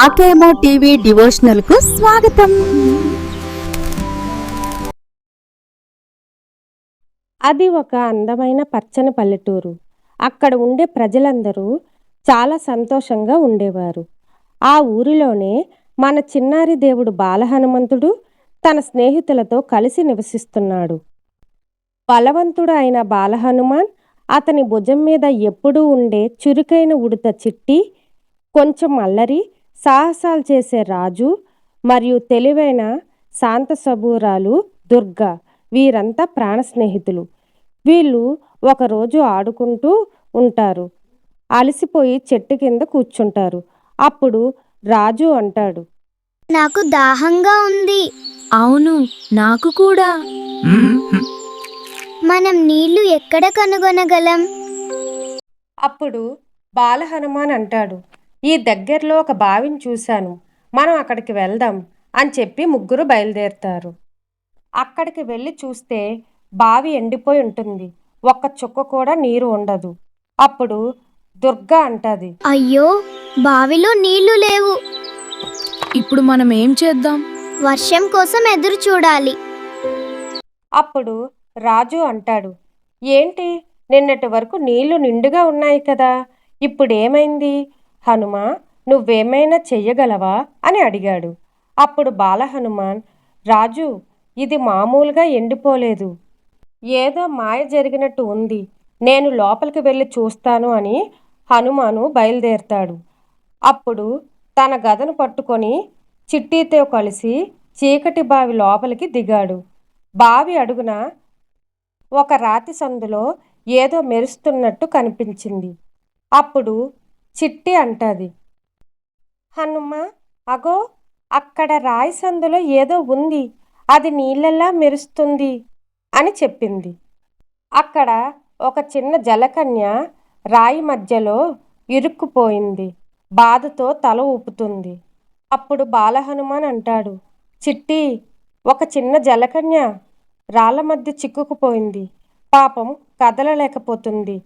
నాకేమో TV devotional కు స్వాగతం. అది ఒక అందమైన పచ్చని పల్లెటూరు. అక్కడ ఉండే ప్రజలందరూ చాలా సంతోషంగా ఉండేవారు. ఆ ఊరిలోనే మన చిన్నారి దేవుడు బాలహనుమంతుడు తన స్నేహితులతో కలిసి నివసిస్తున్నాడు. బలవంతుడు అయిన బాలహనుమాన్, అతని భుజం మీద ఎప్పుడూ ఉండే చురుకైన ఉడుత చిట్టి, కొంచెం అల్లరి సాహసాలు చేసే రాజు మరియు తెలివైన శాంత సబూరాలు దుర్గా, వీరంతా ప్రాణ స్నేహితులు. వీళ్ళు ఒకరోజు ఆడుకుంటూ ఉంటారు. అలసిపోయి చెట్టు కింద కూర్చుంటారు. అప్పుడు రాజు అంటాడు, నాకు దాహంగా ఉంది. అవును, నాకు కూడా. మనం నీళ్లు ఎక్కడ కనుగొనగలం? అప్పుడు బాలహనుమాన్ అంటాడు, ఈ దగ్గరలో ఒక బావిని చూశాను, మనం అక్కడికి వెళ్దాం అని చెప్పి ముగ్గురు బయలుదేరుతారు. అక్కడికి వెళ్ళి చూస్తే బావి ఎండిపోయి ఉంటుంది. ఒక్క చుక్క కూడా నీరు ఉండదు. అప్పుడు దుర్గా అంటది, అయ్యో, బావిలో నీళ్లు లేవు. ఇప్పుడు మనం ఏం చేద్దాం? వర్షం కోసం ఎదురు చూడాలి. అప్పుడు రాజు అంటాడు, ఏంటి, నిన్నటి వరకు నీళ్లు నిండుగా ఉన్నాయి కదా, ఇప్పుడేమైంది? హనుమా, నువ్వేమైనా చెయ్యగలవా అని అడిగాడు. అప్పుడు బాలహనుమాన్, రాజు, ఇది మామూలుగా ఎండిపోలేదు, ఏదో మాయ జరిగినట్టు ఉంది, నేను లోపలికి వెళ్ళి చూస్తాను అని హనుమాను బయలుదేరతాడు. అప్పుడు తన గదను పట్టుకొని చిట్టితో కలిసి చీకటి బావి లోపలికి దిగాడు. బావి అడుగున ఒక రాతి సందులో ఏదో మెరుస్తున్నట్టు కనిపించింది. అప్పుడు చిట్టి అంటది, హనుమ, అగో, అక్కడ రాయి సందులో ఏదో ఉంది, అది నీళ్ళలా మెరుస్తుంది అని చెప్పింది. అక్కడ ఒక చిన్న జలకన్య రాయి మధ్యలో ఇరుక్కుపోయింది. బాధతో తల ఊపుతుంది. అప్పుడు బాలహనుమాన్ అంటాడు, చిట్టి, ఒక చిన్న జలకన్య రాళ్ళ మధ్య చిక్కుకుపోయింది, పాపం కదలలేకపోతుంది,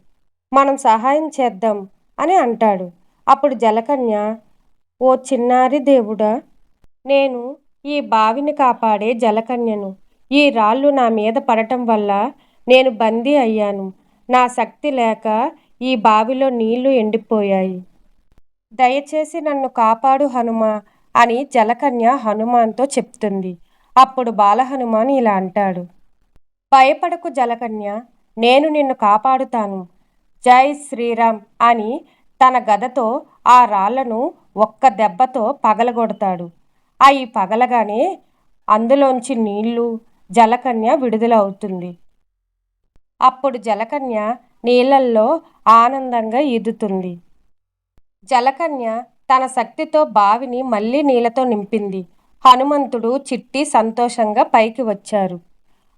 మనం సహాయం చేద్దాం అని అంటాడు. అప్పుడు జలకన్య, ఓ చిన్నారి దేవుడా, నేను ఈ బావిని కాపాడే జలకన్యను. ఈ రాళ్ళు నా మీద పడటం వల్ల నేను బందీ అయ్యాను. నా శక్తి లేక ఈ బావిలో నీళ్లు ఎండిపోయాయి. దయచేసి నన్ను కాపాడు హనుమా అని జలకన్య హనుమాన్తో చెప్తుంది. అప్పుడు బాలహనుమాన్ ఇలా అంటాడు, భయపడకు జలకన్య, నేను నిన్ను కాపాడుతాను. జై శ్రీరామ్ అని తన గదతో ఆ రాళ్లను ఒక్క దెబ్బతో పగలగొడతాడు. అవి పగలగానే అందులోంచి నీళ్లు, జలకన్య విడుదలవుతుంది. అప్పుడు జలకన్య నీళ్ళల్లో ఆనందంగా ఈదుతుంది. జలకన్య తన శక్తితో బావిని మళ్ళీ నీళ్లతో నింపింది. హనుమంతుడు, చిట్టి సంతోషంగా పైకి వచ్చారు.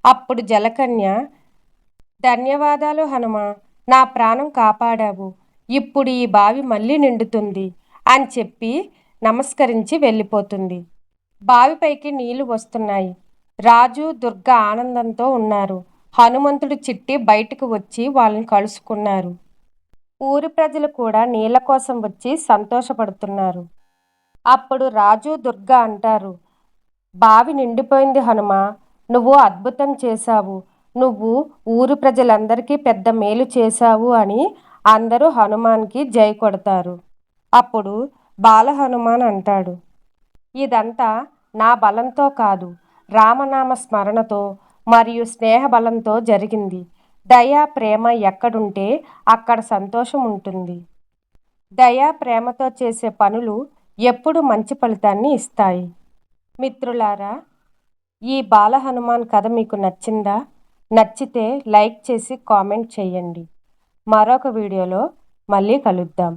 అప్పుడు జలకన్య, ధన్యవాదాలు హనుమ, నా ప్రాణం కాపాడావు, ఇప్పుడు ఈ బావి మళ్ళీ నిండుతుంది అని చెప్పి నమస్కరించి వెళ్ళిపోతుంది. బావిపైకి నీళ్లు వస్తున్నాయి. రాజు, దుర్గా ఆనందంతో ఉన్నారు. హనుమంతుడు, చిట్టి బయటకు వచ్చి వాళ్ళని కలుసుకున్నారు. ఊరి ప్రజలు కూడా నీళ్ల కోసం వచ్చి సంతోషపడుతున్నారు. అప్పుడు రాజు, దుర్గా అంటారు, బావి నిండిపోయింది హనుమ, నువ్వు అద్భుతం చేశావు, నువ్వు ఊరి ప్రజలందరికీ పెద్ద మేలు చేశావు అని అందరూ హనుమాన్కి జై కొడతారు. అప్పుడు బాలహనుమాన్ అంటాడు, ఇదంతా నా బలంతో కాదు, రామనామ స్మరణతో మరియు స్నేహ బలంతో జరిగింది. దయా ప్రేమ ఎక్కడుంటే అక్కడ సంతోషం ఉంటుంది. దయా ప్రేమతో చేసే పనులు ఎప్పుడు మంచి ఫలితాన్ని ఇస్తాయి. మిత్రులారా, ఈ బాలహనుమాన్ కథ మీకు నచ్చిందా? నచ్చితే లైక్ చేసి కామెంట్ చేయండి. మరొక వీడియోలో మళ్ళీ కలుద్దాం.